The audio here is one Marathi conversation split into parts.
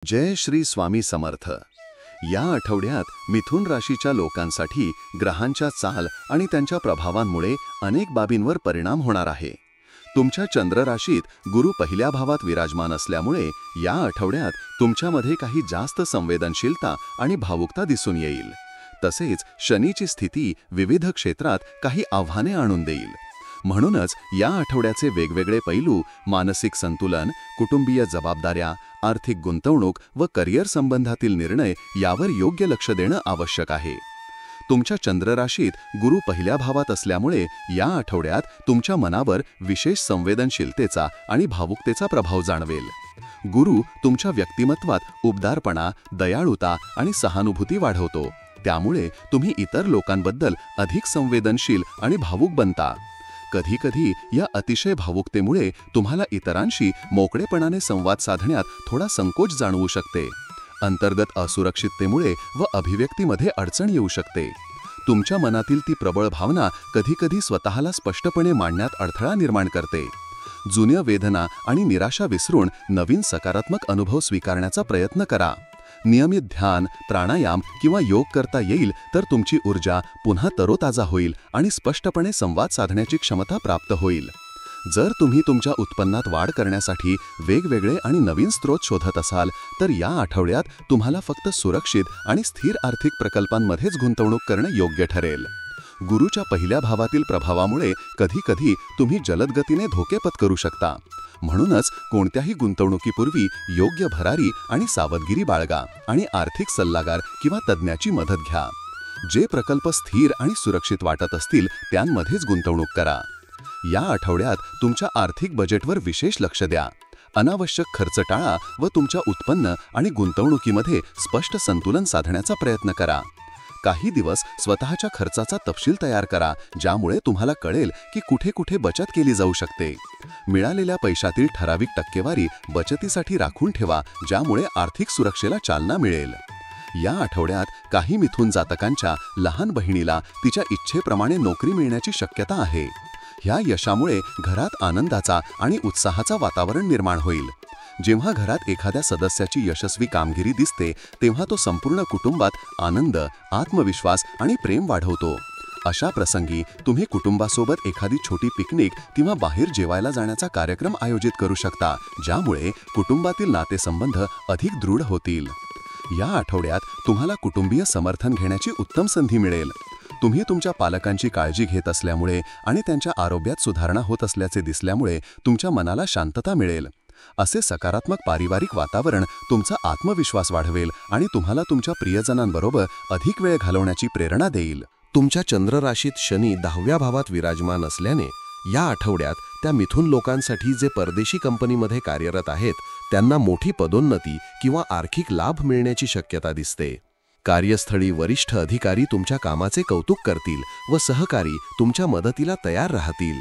जय श्री स्वामी समर्थ। या आठवड्यात मिथुन राशीच्या लोकांसाठी ग्रहांच्या चाल आणि त्यांच्या प्रभावांमुळे अनेक बाबींवर परिणाम होणार आहे। तुमच्या चंद्र राशीत गुरु पहिल्या भावात विराजमान असल्यामुळे या आठवड्यात तुमच्यामध्ये काही जास्त संवेदनशीलता आणि भावुकता दिसून येईल। तसेच शनीची स्थिती विविध क्षेत्रात काही आव्हाने आणून देईल। म्हणूनच या आठवड्याचे वेगवेगळे पैलू मानसिक संतुलन, कुटुंबीय जबाबदाऱ्या, आर्थिक गुंतवणूक व करिअर संबंधातील निर्णय यावर योग्य लक्ष देणं आवश्यक आहे। तुमच्या चंद्र राशीत गुरु पहिल्या भावात असल्यामुळे या आठवड्यात तुमच्या मनावर विशेष संवेदनशीलतेचा आणि भावुकतेचा प्रभाव जाणवेल। गुरु तुमच्या व्यक्तिमत्वात उबदारपणा, दयाळुता आणि सहानुभूती वाढवतो, त्यामुळे तुम्ही इतर लोकांबद्दल अधिक संवेदनशील आणि भावुक बनता। कधी-कधी या अतिशय भावुकतेमुळे तुम्हाला इतरांशी मोकळेपणाने संवाद साधण्यात थोडा संकोच जाणवू शकते। अंतर्गत असुरक्षिततेमुळे व अभिव्यक्तीमध्ये अडचण येऊ शकते। तुमच्या मनातील ती प्रबळ भावना कधी-कधी स्वतःला स्पष्टपणे मांडण्यात अडथळा निर्माण करते। जुन्या वेदना आणि निराशा विसरून नवीन सकारात्मक अनुभव स्वीकारण्याचा प्रयत्न करा। नियमित ध्यान, प्राणायाम किंवा योग करता येईल तर तुमची ऊर्जा पुन्हा तरोताजा होईल आणि स्पष्टपणे संवाद साधण्याची क्षमता प्राप्त होईल। जर तुम्ही तुमच्या उत्पन्नात वाढ करण्यासाठी वेगवेगळे आणि नवीन स्रोत शोधत असाल तर या आठवड्यात तुम्हाला फक्त सुरक्षित आणि स्थिर आर्थिक प्रकल्पांमध्येच गुंतवणूक करणे योग्य ठरेल। गुरुच्या पहिल्या भावातील प्रभावामुळे कधी-कधी तुम्ही जलद गतीने धोके पत्करू शकता। म्हणूनच कोणत्याही गुंतवणुकीपूर्वी योग्य भरारी आणि सावधगिरी बाळगा आणि आर्थिक सल्लागार किंवा तज्ज्ञाची मदत घ्या। जे प्रकल्प स्थिर आणि सुरक्षित वाटत असतील त्यांमध्येच गुंतवणूक करा। या आठवड्यात तुमच्या आर्थिक बजेटवर विशेष लक्ष द्या। अनावश्यक खर्च टाळा व तुमच्या उत्पन्न आणि गुंतवणुकीमध्ये स्पष्ट संतुलन साधण्याचा प्रयत्न करा। काही दिवस स्वतःच्या खर्चाचा तपशील तयार करा, ज्यामुळे तुम्हाला कळेल की कुठे-कुठे बचत केली जाऊ शकते। मिळालेल्या पैशातील ठराविक टक्केवारी बचतीसाठी राखून ठेवा, ज्यामुळे आर्थिक सुरक्षेला चालना मिळेल। या आठवड्यात काही मिथुन जातकांच्या लहान बहिणीला तिच्या इच्छेप्रमाणे नोकरी मिळण्याची शक्यता आहे। ह्या यशामुळे घरात आनंदाचा आणि उत्साहाचा वातावरण निर्माण होईल। जेव्हा घरात एखाद्या सदस्याची यशस्वी कामगिरी दिसते तेव्हा तो संपूर्ण कुटुंबात आनंद, आत्मविश्वास आणि प्रेम वाढवतो। अशा प्रसंगी तुम्ही कुटुंबासोबत एखादी छोटी पिकनिक किंवा बाहेर जेवायला जाण्याचा कार्यक्रम आयोजित करू शकता, ज्यामुळे कुटुंबातील नातेसंबंध अधिक दृढ होतील। या आठवड्यात तुम्हाला कुटुंबीय समर्थन घेण्याची उत्तम संधी मिळेल। तुम्ही तुमच्या पालकांची काळजी घेत असल्यामुळे आणि त्यांच्या आरोग्यात सुधारणा होत असल्याचे दिसल्यामुळे तुमच्या मनाला शांतता मिळेल। असे सकारात्मक पारिवारिक वातावरण तुमचा आत्मविश्वास वाढवेल आणि तुम्हाला तुमच्या प्रियजनांबरोबर अधिक वेळ घालवण्याची प्रेरणा देईल। तुमच्या चंद्र राशीत शनी 10व्या भावात विराजमान असल्याने या आठवड्यात त्या मिथुन लोकांसाठी जे परदेशी कंपनीमध्ये कार्यरत आहेत त्यांना मोठी पदोन्नती किंवा आर्थिक लाभ मिळण्याची शक्यता दिसते। कार्यस्थळी वरिष्ठ अधिकारी तुमच्या कामाचे कौतुक करतील व सहकारी तुमच्या मदतीला तयार राहतील।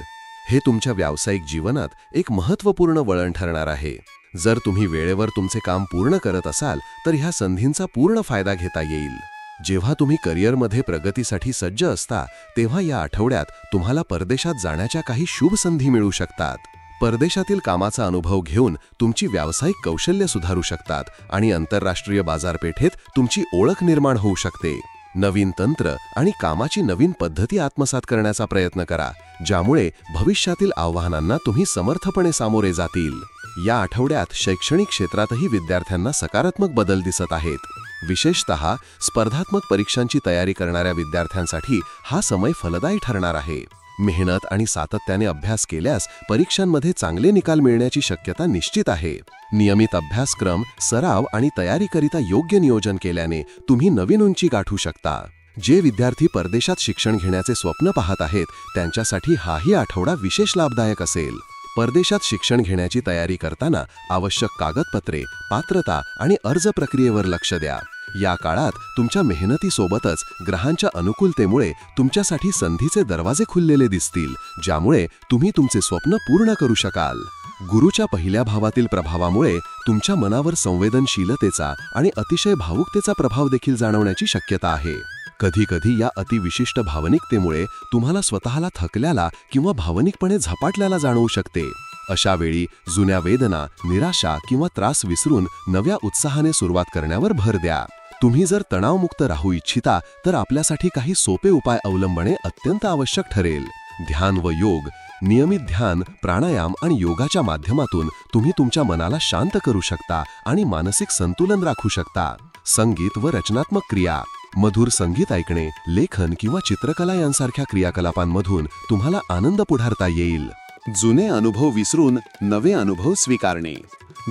हे तुमच्या व्यावसायिक जीवनात एक महत्त्वपूर्ण वळण ठरणार आहे। जर तुम्ही वेळेवर तुमचे काम पूर्ण करत असाल तर ह्या संधींचा पूर्ण फायदा घेता येईल। जेव्हा तुम्ही करिअरमध्ये प्रगतीसाठी सज्ज असता तेव्हा या आठवड्यात तुम्हाला परदेशात जाण्याच्या काही शुभ संधी मिळू शकतात। परदेशातील कामाचा अनुभव घेऊन तुमची व्यावसायिक कौशल्य सुधारू शकतात आणि आंतरराष्ट्रीय बाजारपेठेत तुमची ओळख निर्माण होऊ शकते। नवीन तंत्र आणि कामाची नवीन पद्धती आत्मसात करण्याचा प्रयत्न करा, ज्यामुळे भविष्यातील आव्हानांना तुम्ही समर्थपणे सामोरे जातील। या आठवड्यात शैक्षणिक क्षेत्रातही विद्यार्थ्यांना सकारात्मक बदल दिसत आहेत। विशेषतः स्पर्धात्मक परीक्षांची तयारी करणाऱ्या विद्यार्थ्यांसाठी हा समय फलदायी ठरणार आहे। मेहनत आणि सातत्याने अभ्यास केल्यास परीक्षांमध्ये चांगले निकाल मिळण्याची शक्यता निश्चित आहे। नियमित अभ्यासक्रम, सराव आणि तयारीकरिता योग्य नियोजन केल्याने तुम्ही नवीन उंची गाठू शकता। जे विद्यार्थी परदेशात शिक्षण घेण्याचे स्वप्न पाहत आहेत त्यांच्यासाठी हाही आठवडा विशेष लाभदायक असेल। परदेशात शिक्षण घेण्याची तयारी करताना आवश्यक कागदपत्रे, पात्रता आणि अर्ज प्रक्रियेवर लक्ष द्या। या काळात तुमच्या मेहनतीसोबतच ग्रहांच्या अनुकूलतेमुळे तुमच्यासाठी संधीचे दरवाजे खुललेले दिसतील, ज्यामुळे तुम्ही तुमचे स्वप्न पूर्ण करू शकाल। गुरुच्या पहिल्या भावातील प्रभावामुळे तुमच्या मनावर संवेदनशीलतेचा आणि अतिशय भावुकतेचा प्रभाव देखील जाणवण्याची शक्यता आहे। कधी-कधी या अतिविशिष्ट भावनिकतेमुळे तुम्हाला स्वतःला थकल्याला किंवा भावनिकपणे झपाटल्याला जाणवू शकते। अशा वेळी जुन्या वेदना, निराशा किंवा त्रास विसरून नव्या उत्साहाने सुरुवात करण्यावर भर द्या. तुम्ही जर तणावमुक्त राहू इच्छिता तर आपल्यासाठी काही सोपे उपाय अवलंबणे अत्यंत आवश्यक ठरेल. ध्यान व योग. नियमित ध्यान, प्राणायाम आणि योगाच्या माध्यमातून तुम्ही तुमच्या मनाला शांत करू शकता आणि मानसिक संतुलन राखू शकता. संगीत व रचनात्मक क्रिया. मधुर संगीत ऐकणे, लेखन किंवा चित्रकला यांसारख्या क्रियाकलापांमधून तुम्हाला आनंद पुढारता येईल. जुने अनुभव विसरून नवे अनुभव स्वीकारणे.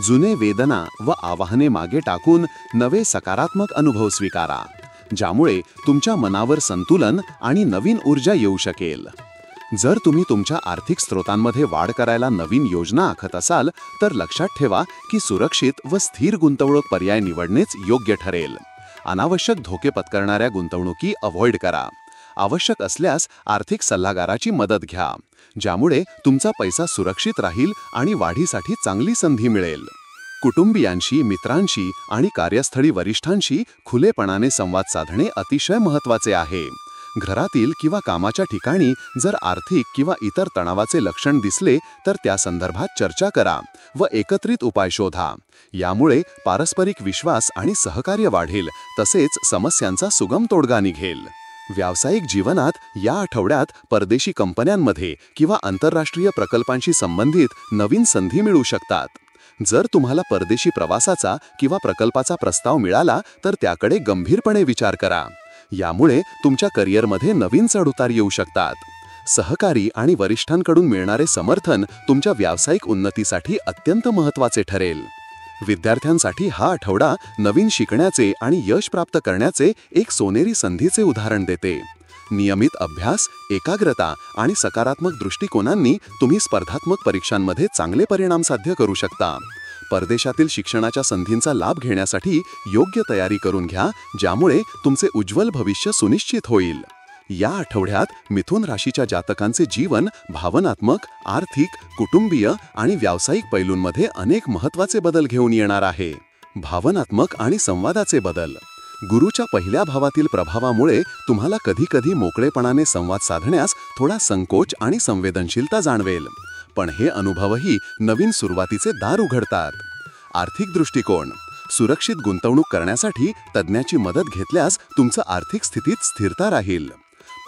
जुने वेदना व आवाहने मागे टाकून नवे सकारात्मक अनुभव स्वीकारा, ज्यामुळे तुमच्या मनावर संतुलन आणि नवीन ऊर्जा येऊ शकेल. जर तुम्ही तुमच्या आर्थिक स्रोतांमध्ये वाढ करायला नवीन योजना आखत असाल तर लक्षात ठेवा की सुरक्षित व स्थिर गुंतवणूक पर्याय निवडणेच योग्य ठरेल. अनावश्यक धोके पत्करणाऱ्या गुंतवणुकी अव्हॉइड करा. आवश्यक असल्यास आर्थिक सल्लागाराची मदत घ्या, ज्यामुळे तुमचा पैसा सुरक्षित राहील आणि वाढीसाठी चांगली संधी मिळेल. कुटुंबियांशी, मित्रांशी आणि कार्यस्थळी वरिष्ठांशी खुलेपणाने संवाद साधणे अतिशय महत्त्वाचे आहे. घरातील किंवा कामाच्या ठिकाणी जर आर्थिक किंवा इतर तणावाचे लक्षण दिसले तर त्या संदर्भात चर्चा करा व एकत्रित उपाय शोधा. यामुळे पारस्परिक विश्वास आणि सहकार्य वाढेल, तसेच समस्यांचा सुगम तोडगा निघेल. व्यावसायिक जीवनात या आठवड्यात परदेशी कंपन्यांमध्ये किंवा आंतरराष्ट्रीय प्रकल्पांशी संबंधित नवीन संधी मिळू शकतात. जर तुम्हाला परदेशी प्रवासाचा किंवा प्रकल्पाचा प्रस्ताव मिळाला तर त्याकडे गंभीरपणे विचार करा. यामुळे तुमच्या करिअरमध्ये नवीन चढउतार येऊ शकतात. सहकारी आणि वरिष्ठांकडून मिळणारे समर्थन तुमच्या व्यावसायिक उन्नतीसाठी अत्यंत महत्त्वाचे ठरेल. विद्यार्थ्यांसाठी हा आठवडा नवीन शिकण्याचे आणि यश प्राप्त करण्याचे एक सोनेरी संधीचे उदाहरण देते. नियमित अभ्यास, एकाग्रता आणि सकारात्मक दृष्टिकोनांनी तुम्ही स्पर्धात्मक परीक्षांमध्ये चांगले परिणाम साध्य करू शकता. परदेशातील शिक्षणाच्या संधींचा लाभ घेण्यासाठी योग्य तयारी करून घ्या, ज्यामुळे तुमचे उज्ज्वल भविष्य सुनिश्चित होईल. या आठवड्यात मिथुन राशीच्या जातकांचे जीवन भावनात्मक, आर्थिक, कुटुंबीय आणि व्यावसायिक पैलूंमध्ये अनेक महत्त्वाचे बदल घेऊन येणार आहे. भावनात्मक आणि संवादाचे बदल. गुरुच्या पहिल्या भावातील प्रभावामुळे तुम्हाला कधीकधी मोकळेपणाने संवाद साधण्यास थोडा संकोच आणि संवेदनशीलता जाणवेल, पण हे अनुभवही नवीन सुरुवातीचे दार उघडतात. आर्थिक दृष्टिकोन. सुरक्षित गुंतवणूक करण्यासाठी तज्ज्ञाची मदत घेतल्यास तुमचं आर्थिक स्थितीत स्थिरता राहील.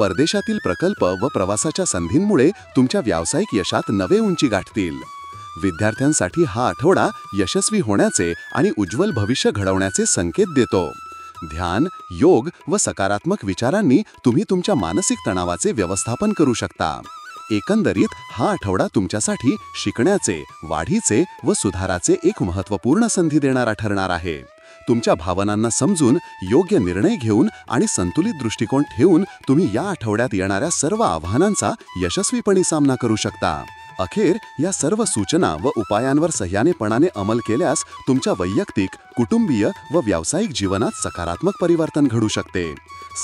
परदेशातील प्रकल्प व प्रवासाच्या संधींमुळे तुमच्या व्यावसायिक यशात नवे उंची गाठतील. विद्यार्थ्यांसाठी हा आठवडा यशस्वी होण्याचे आणि उज्ज्वल भविष्य घडवण्याचे संकेत देतो. ध्यान, योग व सकारात्मक विचारांनी तुम्ही तुमच्या मानसिक तणावाचे व्यवस्थापन करू शकता. एकंदरीत हा आठवडा तुमच्यासाठी शिकण्याचे, वाढीचे व सुधाराचे एक महत्त्वपूर्ण संधी देणारा ठरणार आहे. तुमच्या भावनांना समजून, योग्य निर्णय घेऊन आणि संतुलित दृष्टिकोन ठेवून तुम्ही या आठवड्यात येणाऱ्या सर्व आव्हानांचा यशस्वीपणे सामना करू शकता. अखेर या सर्व सूचना व उपायांवर सह्यानेपणाने अंमल केल्यास तुमच्या वैयक्तिक, कुटुंबीय व व्यावसायिक जीवनात सकारात्मक परिवर्तन घडू शकते.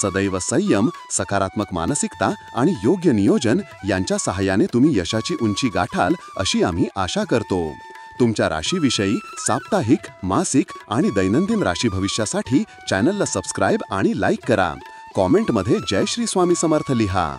सदैव संयम, सकारात्मक मानसिकता आणि योग्य नियोजन यांच्या सहाय्याने तुम्ही यशाची उंची गाठाल अशी आम्ही आशा करतो. तुमच्या राशीविषयी साप्ताहिक, मासिक आणि दैनंदिन राशी भविष्यासाठी चॅनलला सबस्क्राईब आणि लाईक करा. कॉमेंटमध्ये जय श्री स्वामी समर्थ लिहा.